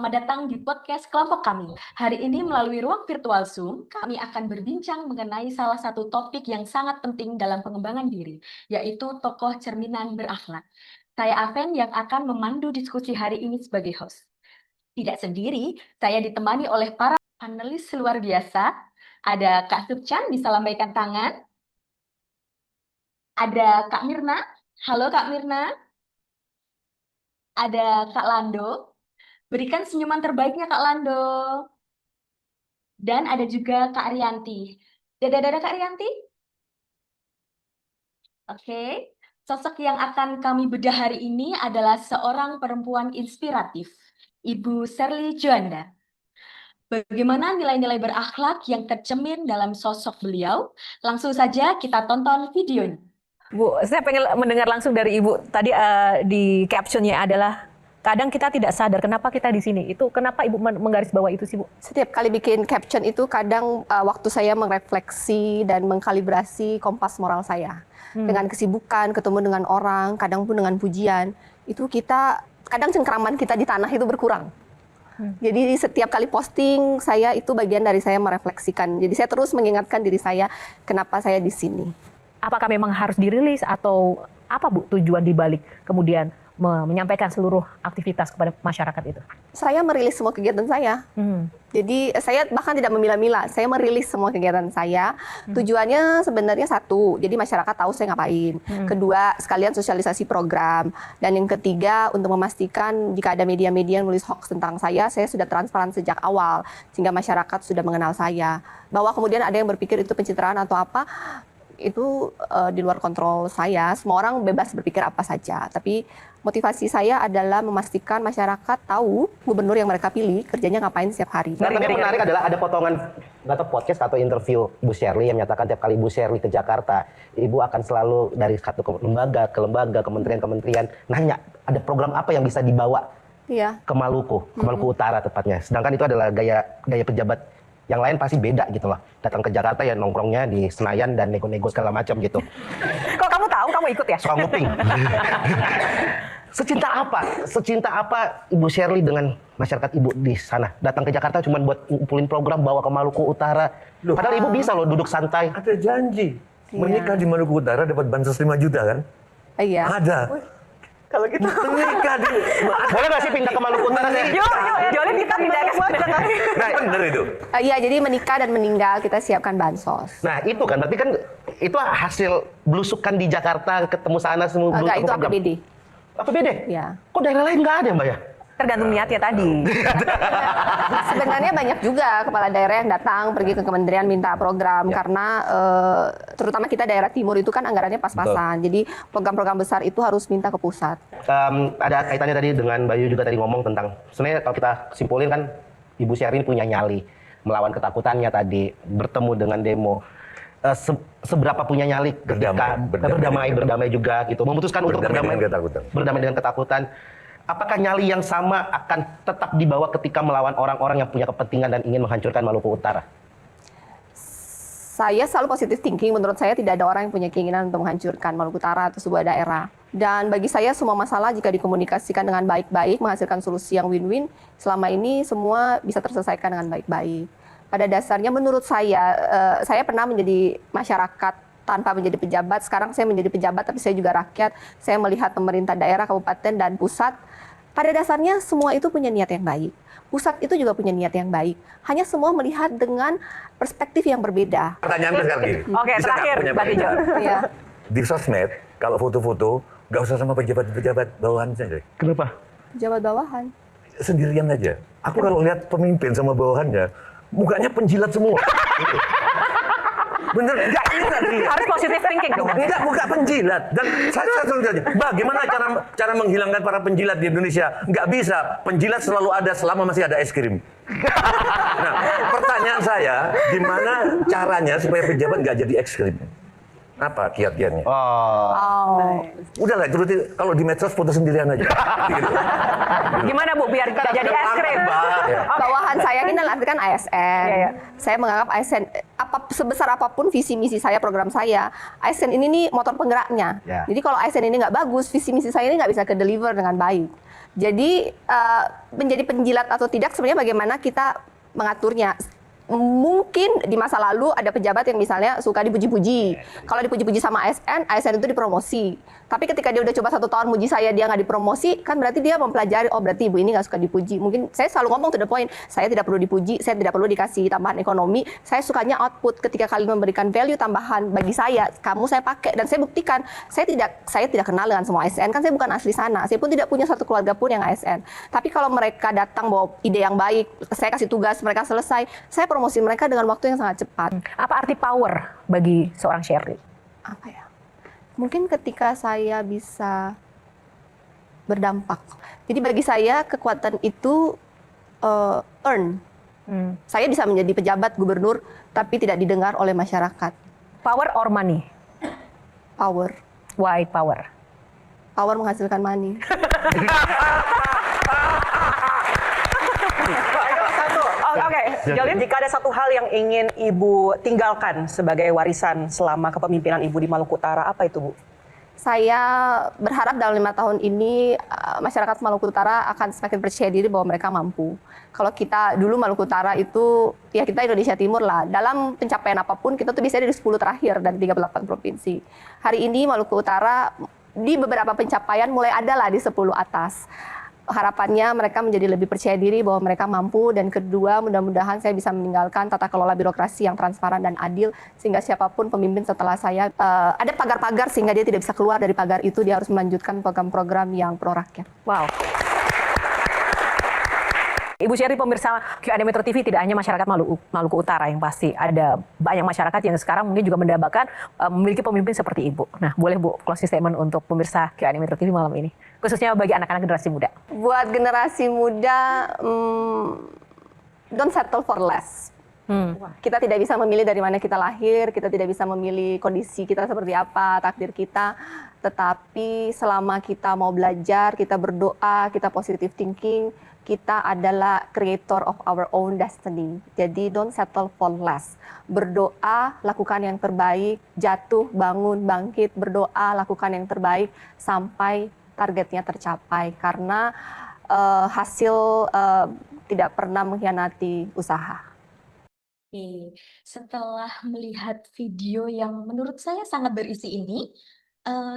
selamat datang di podcast kelompok kami. Hari ini melalui ruang virtual Zoom, kami akan berbincang mengenai salah satu topik yang sangat penting dalam pengembangan diri, yaitu tokoh cerminan berakhlak. Saya Aven yang akan memandu diskusi hari ini sebagai host. Tidak sendiri, saya ditemani oleh para panelis luar biasa. Ada Kak Subchan, bisa lambaikan tangan. Ada Kak Mirna. Halo Kak Mirna. Ada Kak Lando. Berikan senyuman terbaiknya Kak Lando. Dan ada juga Kak Rianti. Dadah Kak Rianti. Oke. Sosok yang akan kami bedah hari ini adalah seorang perempuan inspiratif, Ibu Sherly Juanda. Bagaimana nilai-nilai berakhlak yang tercermin dalam sosok beliau? Langsung saja kita tonton videonya. Bu, saya pengen mendengar langsung dari Ibu. Tadi di captionnya adalah kadang kita tidak sadar kenapa kita di sini. Itu kenapa Ibu menggarisbawahi itu sih, Bu? Setiap kali bikin caption itu kadang waktu saya merefleksi dan mengkalibrasi kompas moral saya. Dengan kesibukan, ketemu dengan orang, kadang pun dengan pujian, itu kita kadang cengkraman kita di tanah itu berkurang. Jadi setiap kali posting saya itu bagian dari saya merefleksikan. Jadi saya terus mengingatkan diri saya kenapa saya di sini. Apakah memang harus dirilis atau apa Bu tujuan dibalik kemudian menyampaikan seluruh aktivitas kepada masyarakat itu? Saya merilis semua kegiatan saya. Jadi saya bahkan tidak memilah-milah, saya merilis semua kegiatan saya. Tujuannya sebenarnya satu, jadi masyarakat tahu saya ngapain. Kedua, sekalian sosialisasi program. Dan yang ketiga, untuk memastikan jika ada media-media yang nulis hoax tentang saya sudah transparan sejak awal. Sehingga masyarakat sudah mengenal saya. Bahwa kemudian ada yang berpikir itu pencitraan atau apa, itu di luar kontrol saya. Semua orang bebas berpikir apa saja. Tapi motivasi saya adalah memastikan masyarakat tahu gubernur yang mereka pilih kerjanya ngapain setiap hari. Nah, yang menarik adalah ada potongan nggak tahu podcast atau interview Ibu Sherly yang menyatakan tiap kali Ibu Sherly ke Jakarta, Ibu akan selalu dari satu lembaga ke lembaga, kementerian nanya ada program apa yang bisa dibawa ke Maluku, Utara tepatnya. Sedangkan itu adalah gaya pejabat yang lain pasti beda gitu loh. Datang ke Jakarta ya nongkrongnya di Senayan dan nego-nego segala macam gitu. Kok kamu tahu, kamu ikut ya? Suka nguping. Secinta apa Ibu Sherly dengan masyarakat Ibu di sana? Datang ke Jakarta cuma buat ngumpulin program bawa ke Maluku Utara. Padahal Ibu bisa loh duduk santai. Ada janji. Menikah di Maluku Utara dapat bansos 5 juta kan? Iya. Ada. Kalau gitu menikah di boleh nggak sih pindah ke Maluku Utara sih? Yuk, Jolin kita pindah ke sana. Nah, bener itu. Iya, jadi menikah dan meninggal kita siapkan bansos. Nah itu kan, berarti kan itu hasil belusukan di Jakarta, ketemu sana semua. Enggak, itu APBD. APBD? Iya. Kok daerah lain nggak ada Mbak ya? Tergantung niatnya tadi. Sebenarnya banyak juga kepala daerah yang datang pergi ke kementerian minta program karena terutama kita daerah timur itu kan anggarannya pas-pasan. Jadi program-program besar itu harus minta ke pusat. Ada kaitannya tadi dengan Bayu juga tadi ngomong tentang sebenarnya kalau kita simpulin kan Ibu Sherly punya nyali melawan ketakutannya tadi, bertemu dengan demo. Seberapa punya nyali ketika berdamai juga gitu, memutuskan untuk berdamai dengan ketakutan. Apakah nyali yang sama akan tetap dibawa ketika melawan orang-orang yang punya kepentingan dan ingin menghancurkan Maluku Utara? Saya selalu positive thinking. Menurut saya tidak ada orang yang punya keinginan untuk menghancurkan Maluku Utara atau sebuah daerah. Dan bagi saya semua masalah jika dikomunikasikan dengan baik-baik, menghasilkan solusi yang win-win, selama ini semua bisa terselesaikan dengan baik-baik. Pada dasarnya menurut saya pernah menjadi masyarakat tanpa menjadi pejabat. Sekarang saya menjadi pejabat, tapi saya juga rakyat. Saya melihat pemerintah daerah, kabupaten, dan pusat. Pada dasarnya semua itu punya niat yang baik. Pusat itu juga punya niat yang baik. Hanya semua melihat dengan perspektif yang berbeda. Pertanyaan sekarang gini. Oke, terakhir, Mbak Tijo. Ya. Di sosmed, kalau foto-foto, nggak usah sama pejabat-pejabat bawahan saja. Kenapa? Pejabat bawahan. Sendirian aja. Aku kalau lihat pemimpin sama bawahannya, mukanya penjilat semua. Bener, enggak dia. Harus positive thinking dong. Enggak, muka penjilat. Dan saya selalu tanya, bagaimana cara menghilangkan para penjilat di Indonesia? Enggak bisa. Penjilat selalu ada selama masih ada es krim. Nah, pertanyaan saya, gimana caranya supaya pejabat nggak jadi es krim? Apa kiat-kiatnya? Udahlah, turuti kalau di medsos foto sendirian aja. Gitu. Gimana Bu biar kita jadi es krim? Bawahan saya ini artikan ASN. Saya menganggap ASN apapun sebesar apapun visi misi saya, program saya, ASN ini nih motor penggeraknya. Ya. Jadi kalau ASN ini nggak bagus, visi misi saya ini nggak bisa ke deliver dengan baik. Jadi menjadi penjilat atau tidak sebenarnya bagaimana kita mengaturnya. Mungkin di masa lalu ada pejabat yang misalnya suka dipuji-puji. Kalau dipuji-puji sama ASN, ASN itu dipromosi. Tapi ketika dia udah coba 1 tahun muji saya, dia nggak dipromosi, kan berarti dia mempelajari, oh berarti ibu ini nggak suka dipuji. Mungkin saya selalu ngomong to the point, saya tidak perlu dipuji, saya tidak perlu dikasih tambahan ekonomi, saya sukanya output. Ketika kalian memberikan value tambahan bagi saya, kamu saya pakai, dan saya buktikan, saya tidak kenal dengan semua ASN, kan saya bukan asli sana, saya pun tidak punya satu keluarga pun yang ASN. Tapi kalau mereka datang bawa ide yang baik, saya kasih tugas, mereka selesai, saya promosi mereka dengan waktu yang sangat cepat. Apa arti power bagi seorang Sherly? Apa ya? Mungkin ketika saya bisa berdampak. Jadi bagi saya kekuatan itu earn. Saya bisa menjadi pejabat gubernur tapi tidak didengar oleh masyarakat. Power or money? Power. Why power? Power menghasilkan money. Oke, Jolin, jika ada satu hal yang ingin Ibu tinggalkan sebagai warisan selama kepemimpinan Ibu di Maluku Utara, apa itu, Bu? Saya berharap dalam 5 tahun ini masyarakat Maluku Utara akan semakin percaya diri bahwa mereka mampu. Kalau kita dulu Maluku Utara itu, ya kita Indonesia Timur lah. Dalam pencapaian apapun kita tuh biasanya dari 10 terakhir dari 38 provinsi. Hari ini Maluku Utara di beberapa pencapaian mulai ada lah di 10 atas. Harapannya mereka menjadi lebih percaya diri bahwa mereka mampu, dan kedua mudah-mudahan saya bisa meninggalkan tata kelola birokrasi yang transparan dan adil sehingga siapapun pemimpin setelah saya ada pagar-pagar sehingga dia tidak bisa keluar dari pagar itu, dia harus melanjutkan program-program yang pro rakyat. Wow. Ibu Sherly, pemirsa Q&A Metro TV, tidak hanya masyarakat Maluku Utara yang pasti, ada banyak masyarakat yang sekarang mungkin juga mendambakan memiliki pemimpin seperti Ibu. Nah, boleh Bu closing statement untuk pemirsa Q&A Metro TV malam ini, khususnya bagi anak-anak generasi muda. Buat generasi muda, don't settle for less. Kita tidak bisa memilih dari mana kita lahir, kita tidak bisa memilih kondisi kita seperti apa, takdir kita. Tetapi selama kita mau belajar, kita berdoa, kita positive thinking, kita adalah creator of our own destiny. Jadi don't settle for less. Berdoa, lakukan yang terbaik, jatuh, bangun, bangkit, berdoa, lakukan yang terbaik sampai targetnya tercapai. Karena hasil tidak pernah mengkhianati usaha. Oke, setelah melihat video yang menurut saya sangat berisi ini,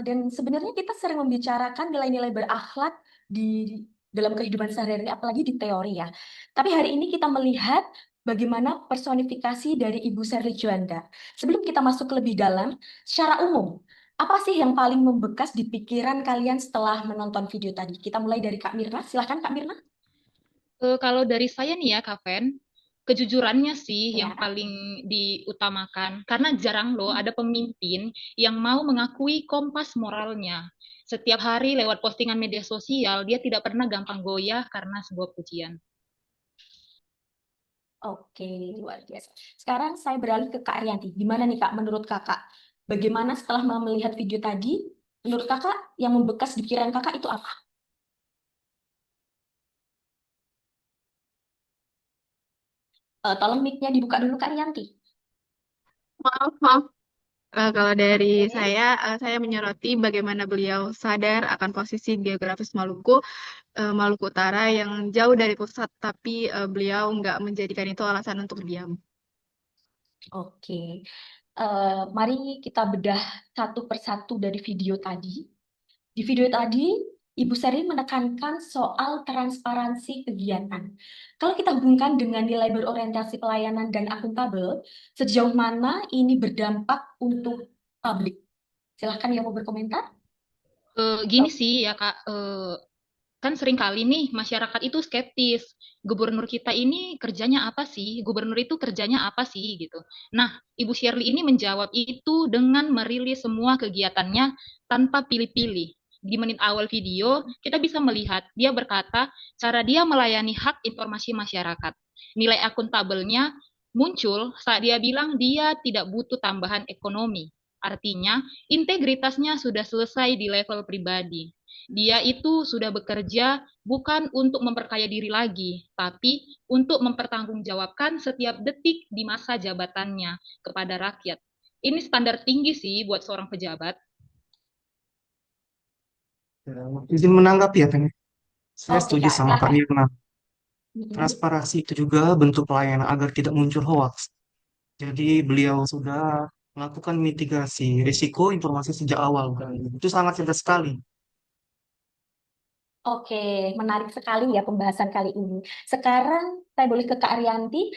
dan sebenarnya kita sering membicarakan nilai-nilai berakhlak di dalam kehidupan sehari-hari, apalagi di teori ya. Tapi hari ini kita melihat bagaimana personifikasi dari Ibu Sherly Djuanda. Sebelum kita masuk lebih dalam, secara umum, apa sih yang paling membekas di pikiran kalian setelah menonton video tadi? Kita mulai dari Kak Mirna, silahkan Kak Mirna. Kalau dari saya nih ya, Kak Fen, kejujurannya sih Ya. yang paling diutamakan. Karena jarang loh ada pemimpin yang mau mengakui kompas moralnya. Setiap hari lewat postingan media sosial, dia tidak pernah gampang goyah karena sebuah pujian. Oke, luar biasa. Sekarang saya beralih ke Kak Ariyanti. Gimana nih Kak, menurut Kakak? Bagaimana setelah melihat video tadi, menurut Kakak yang membekas di pikiran Kakak itu apa? Tolong mic-nya dibuka dulu Kak Ariyanti. Maaf. Kalau dari saya menyoroti bagaimana beliau sadar akan posisi geografis Maluku, Maluku Utara yang jauh dari pusat, tapi beliau nggak menjadikan itu alasan untuk diam. Oke, mari kita bedah satu persatu dari video tadi. Di video tadi, Ibu Sherly menekankan soal transparansi kegiatan. Kalau kita hubungkan dengan nilai berorientasi pelayanan dan akuntabel, sejauh mana ini berdampak untuk publik? Silahkan yang mau berkomentar. Gini sih ya Kak, kan seringkali nih masyarakat itu skeptis. Gubernur kita ini kerjanya apa sih? Gubernur itu kerjanya apa sih gitu. Nah, Ibu Sherly ini menjawab itu dengan merilis semua kegiatannya tanpa pilih-pilih. Di menit awal video, kita bisa melihat dia berkata cara dia melayani hak informasi masyarakat. Nilai akuntabelnya muncul saat dia bilang dia tidak butuh tambahan ekonomi. Artinya, integritasnya sudah selesai di level pribadi. Dia itu sudah bekerja bukan untuk memperkaya diri lagi, tapi untuk mempertanggungjawabkan setiap detik di masa jabatannya kepada rakyat. Ini standar tinggi sih buat seorang pejabat. Ya, izin menanggapi ya, Teng. Saya Oke, setuju Kak, sama Kak silakan. Nirna. Mm-mm. Transparansi itu juga bentuk pelayanan agar tidak muncul hoaks. Jadi beliau sudah melakukan mitigasi risiko informasi sejak awal. Itu sangat cerdas sekali. Oke, menarik sekali ya pembahasan kali ini. Sekarang saya boleh ke Kak Arianti.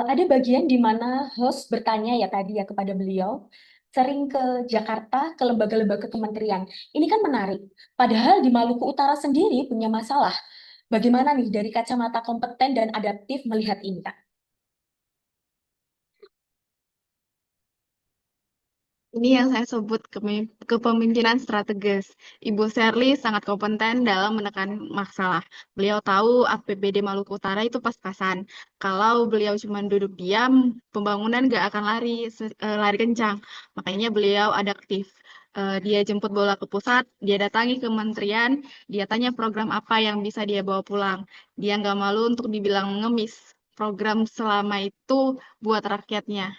Ada bagian di mana host bertanya ya tadi ya kepada beliau, sering ke Jakarta, ke lembaga-lembaga kementerian. Ini kan menarik. Padahal di Maluku Utara sendiri punya masalah. Bagaimana nih dari kacamata kompeten dan adaptif melihat ini, Kak? Ini yang saya sebut kepemimpinan strategis. Ibu Sherly sangat kompeten dalam menekan masalah. Beliau tahu APBD Maluku Utara itu pas-pasan. Kalau beliau cuma duduk diam, pembangunan nggak akan lari kencang. Makanya beliau adaptif. Dia jemput bola ke pusat, dia datangi kementerian, dia tanya program apa yang bisa dia bawa pulang. Dia nggak malu untuk dibilang ngemis. Program selama itu buat rakyatnya.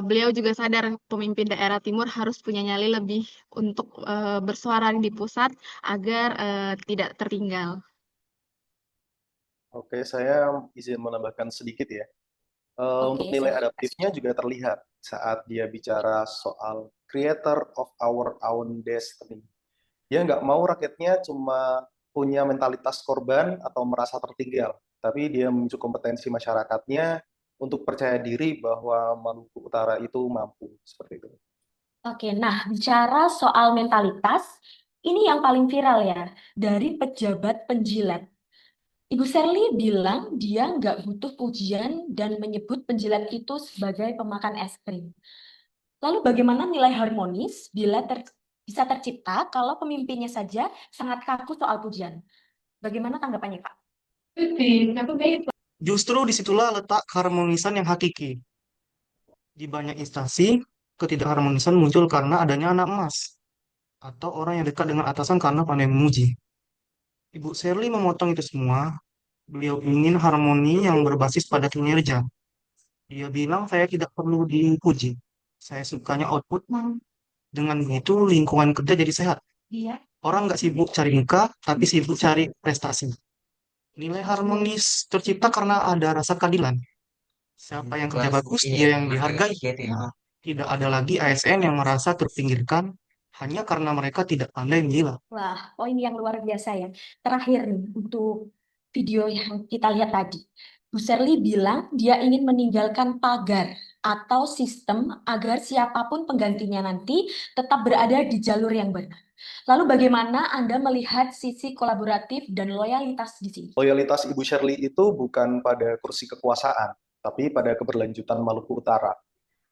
Beliau juga sadar pemimpin daerah timur harus punya nyali lebih untuk bersuara di pusat agar tidak tertinggal. Oke, saya izin menambahkan sedikit ya. Oke, Untuk nilai silakan. adaptifnya juga terlihat saat dia bicara soal creator of our own destiny. Dia nggak mau rakyatnya cuma punya mentalitas korban atau merasa tertinggal, tapi dia menunjuk kompetensi masyarakatnya untuk percaya diri bahwa Maluku Utara itu mampu, seperti itu. Oke, nah bicara soal mentalitas, ini yang paling viral ya, dari pejabat penjilat. Ibu Sherly bilang dia nggak butuh pujian dan menyebut penjilat itu sebagai pemakan es krim. Lalu bagaimana nilai harmonis bila bisa tercipta kalau pemimpinnya saja sangat kaku soal pujian? Bagaimana tanggapannya, Kak? Justru disitulah letak keharmonisan yang hakiki. Di banyak instansi, ketidakharmonisan muncul karena adanya anak emas atau orang yang dekat dengan atasan karena pandai memuji. Ibu Sherly memotong itu semua. Beliau ingin harmoni yang berbasis pada kinerja. Dia bilang saya tidak perlu dipuji. Saya sukanya output. Dengan begitu lingkungan kerja jadi sehat. Iya. Orang nggak sibuk cari muka, tapi sibuk cari prestasi. Nilai harmonis tercipta karena ada rasa keadilan. Siapa yang kerja bagus, dia yang dihargai. Tidak ada lagi ASN yang merasa terpinggirkan hanya karena mereka tidak pandai menjilat. Wah, poin yang luar biasa ya. Terakhir nih, untuk video yang kita lihat tadi. Bu Sherly bilang dia ingin meninggalkan pagar atau sistem agar siapapun penggantinya nanti tetap berada di jalur yang benar. Lalu bagaimana Anda melihat sisi kolaboratif dan loyalitas di sini? Loyalitas Ibu Sherly itu bukan pada kursi kekuasaan, tapi pada keberlanjutan Maluku Utara.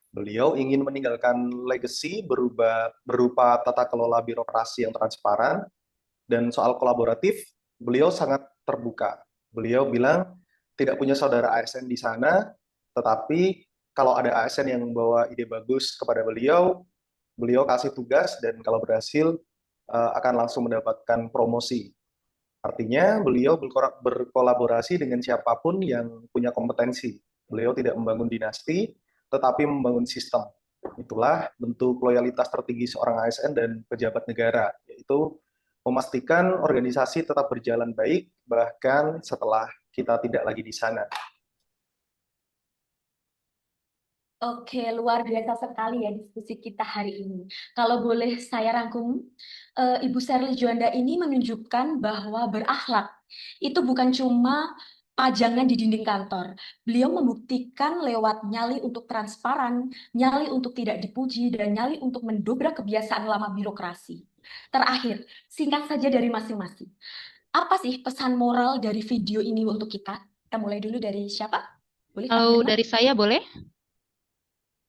Beliau ingin meninggalkan legacy berupa tata kelola birokrasi yang transparan, dan soal kolaboratif, beliau sangat terbuka. Beliau bilang tidak punya saudara ASN di sana, tetapi kalau ada ASN yang membawa ide bagus kepada beliau, beliau kasih tugas dan kalau berhasil akan langsung mendapatkan promosi. Artinya beliau berkolaborasi dengan siapapun yang punya kompetensi. Beliau tidak membangun dinasti, tetapi membangun sistem. Itulah bentuk loyalitas tertinggi seorang ASN dan pejabat negara, yaitu memastikan organisasi tetap berjalan baik, bahkan setelah kita tidak lagi di sana. Oke, luar biasa sekali ya diskusi kita hari ini. Kalau boleh saya rangkum, Ibu Sherly Juanda ini menunjukkan bahwa berakhlak itu bukan cuma pajangan di dinding kantor. Beliau membuktikan lewat nyali untuk transparan, nyali untuk tidak dipuji, dan nyali untuk mendobrak kebiasaan lama birokrasi. Terakhir, singkat saja dari masing-masing. Apa sih pesan moral dari video ini untuk kita? Kita mulai dulu dari siapa? Boleh, Kak Kalau Nirma? dari saya boleh?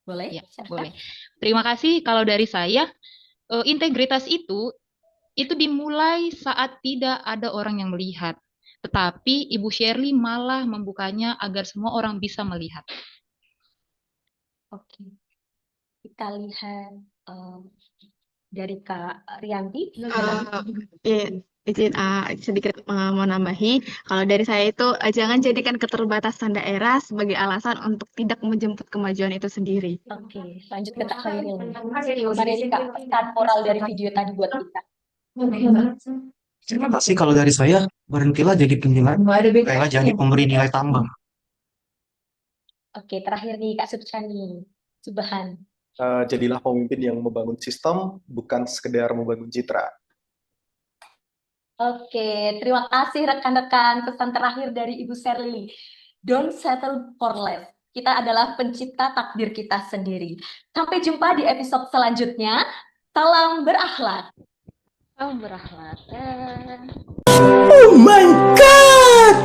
Boleh, Ya, silakan. boleh. Terima kasih. Kalau dari saya, integritas itu dimulai saat tidak ada orang yang melihat. Tetapi Ibu Sherly malah membukanya agar semua orang bisa melihat. Oke, kita lihat. Dari Kak Rianti. Izin sedikit mau nambahi, kalau dari saya itu jangan jadikan keterbatasan daerah sebagai alasan untuk tidak menjemput kemajuan itu sendiri. Oke, lanjut ke Kak Khairil. Gimana nih Kak pesan moral dari video tadi buat kita? Terima kasih. Kalau dari saya, berhentilah jadi penjilat, rela jadi pemberi nilai tambah. Oke, terakhir nih Kak Subhani. Subhan. Jadilah pemimpin yang membangun sistem, bukan sekedar membangun citra. Oke, terima kasih rekan-rekan. Pesan terakhir dari Ibu Sherly. Don't settle for less. Kita adalah pencipta takdir kita sendiri. Sampai jumpa di episode selanjutnya. Salam berakhlak. Salam berakhlak. Oh my God!